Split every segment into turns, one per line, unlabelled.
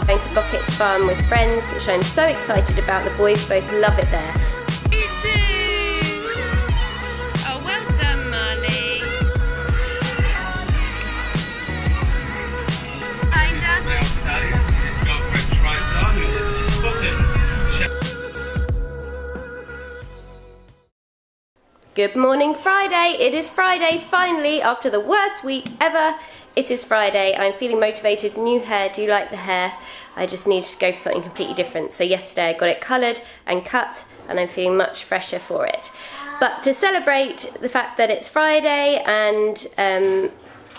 Going to Bocketts Farm with friends, which I'm so excited about. The boys both love it there.
Oh, well done, Marley.
Good morning, Friday. It is Friday, finally, after the worst week ever. It is Friday. I'm feeling motivated. New hair. Do you like the hair? I just need to go for something completely different. So yesterday I got it coloured and cut, and I'm feeling much fresher for it. But to celebrate the fact that it's Friday and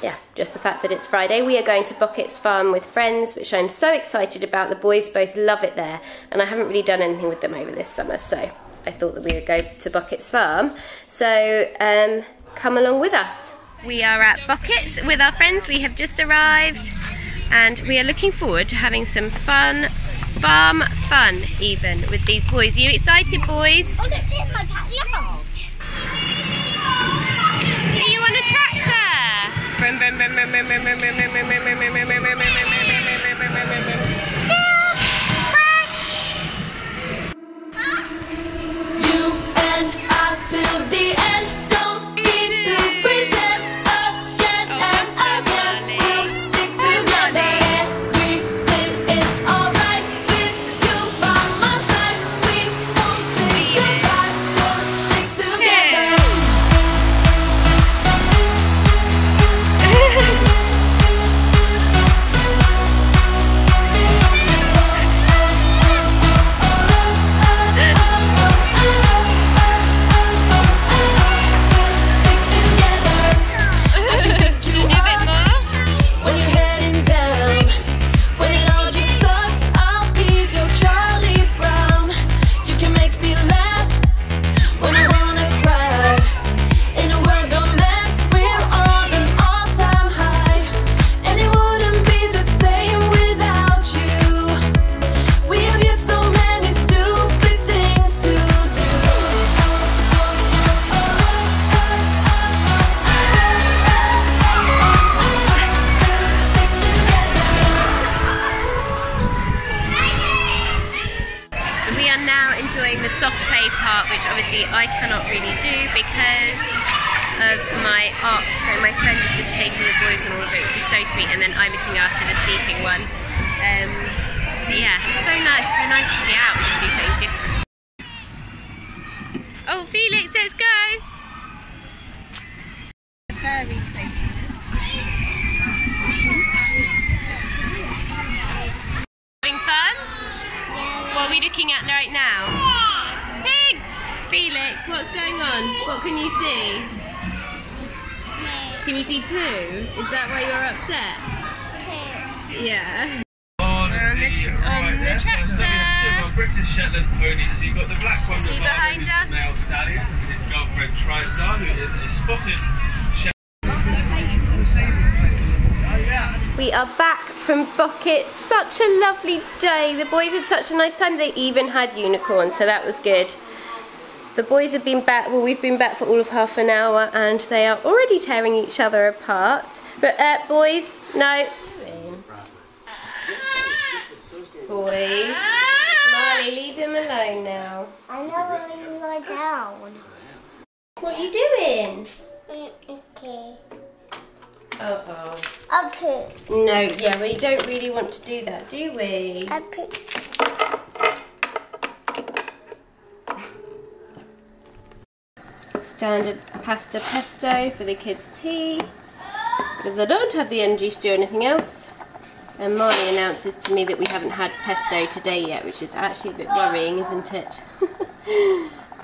yeah, just the fact that it's Friday, we are going to Bocketts Farm with friends, which I'm so excited about. The boys both love it there, and I haven't really done anything with them over this summer, so I thought that we would go to Bocketts Farm. So come along with us. We are at Bocketts with our friends. We have just arrived, and we are looking forward to having some fun, farm fun even, with these boys. Are you excited, boys?
Oh, look, there's my pouch.
See you on a tractor! Brum, brum, brum, brum, brum, brum, brum, brum, brum, brum, brum, brum, brum, brum.
Till the end, don't need to pretend again and again. We'll stick together. Everything is alright with you by my side. We won't say goodbye. We'll stick together.
Enjoying the soft play part, which obviously I cannot really do because of my op. So my friend is just taking the boys on all of it, which is so sweet, and then I'm looking after the sleeping one. But yeah, it's so nice to be out and just do something different. Oh, Felix, let's go! The fairy station. Having fun? What are we looking at right now? Pigs! Felix, what's going on? What can you see? Can you see poo? Is that why you're upset? Yeah. We're on the tractor.
British Shetland pony. So you've got the black one.
See behind us?
Male stallion. His girlfriend TriStar, who is a spotted.
We are back from Bocketts. Such a lovely day. The boys had such a nice time. They even had unicorns, so that was good. The boys have been back, well, we've been back for all of half an hour, and they are already tearing each other apart. But boys, no. Boys. Marley, leave him alone now.
I never even lie down.
What are you doing?
Okay.
Uh-oh.
Okay.
No, yeah, we don't really want to do that, do we? Standard pasta pesto for the kids' tea, because I don't have the energy to do anything else. And Marley announces to me that we haven't had pesto today yet, which is actually a bit worrying, isn't it?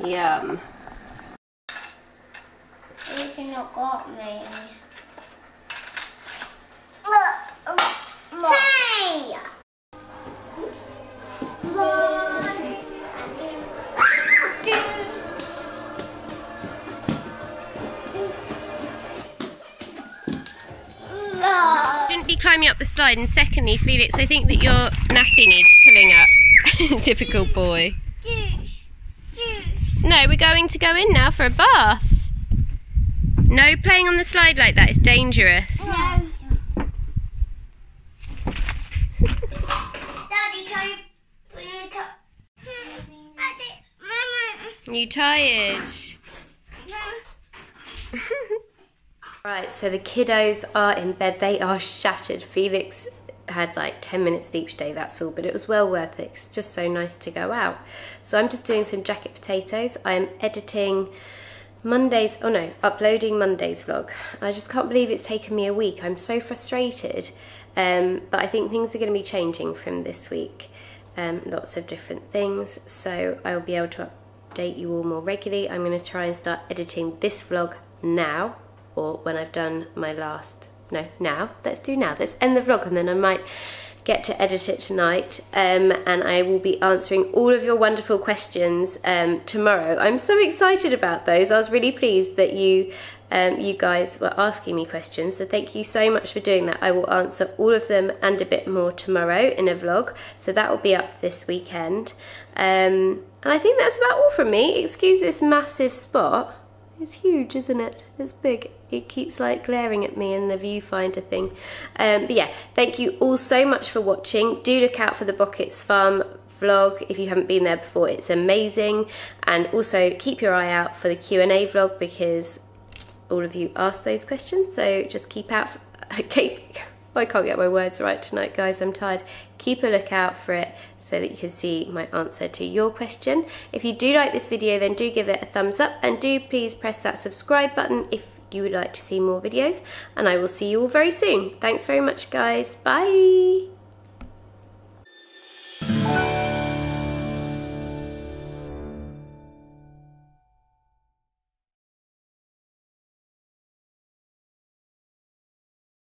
Yum.
It's not got me. Hey!
Shouldn't be climbing up the slide, and secondly, Felix, I think that your nappy needs pulling up. Typical boy. No, we're going to go in now for a bath. No playing on the slide like that, it's dangerous.
No.
You tired? Right, so the kiddos are in bed. They are shattered. Felix had like 10 minutes sleep today, that's all, but it was well worth it. It's just so nice to go out. So I'm just doing some jacket potatoes. I'm editing uploading Monday's vlog. I just can't believe it's taken me a week. I'm so frustrated, but I think things are going to be changing from this week. Lots of different things, so I'll be able to update you all more regularly. I'm going to try and start editing this vlog now, or when I've done my last, now, let's end the vlog, and then I might get to edit it tonight, and I will be answering all of your wonderful questions tomorrow. I'm so excited about those. I was really pleased that you guys were asking me questions, so thank you so much for doing that. I will answer all of them and a bit more tomorrow in a vlog, so that will be up this weekend. And I think that's about all from me. Excuse this massive spot. It's huge, isn't it? It's big. It keeps like glaring at me in the viewfinder thing. But yeah, thank you all so much for watching. Do look out for the Bocketts Farm vlog if you haven't been there before. It's amazing. And also keep your eye out for the Q&A vlog, because all of you asked those questions. So just keep out. I can't get my words right tonight, guys. I'm tired. Keep a lookout for it so that you can see my answer to your question. If you do like this video, then do give it a thumbs up, and do please press that subscribe button if you would like to see more videos, and I will see you all very soon. Thanks very much, guys. Bye.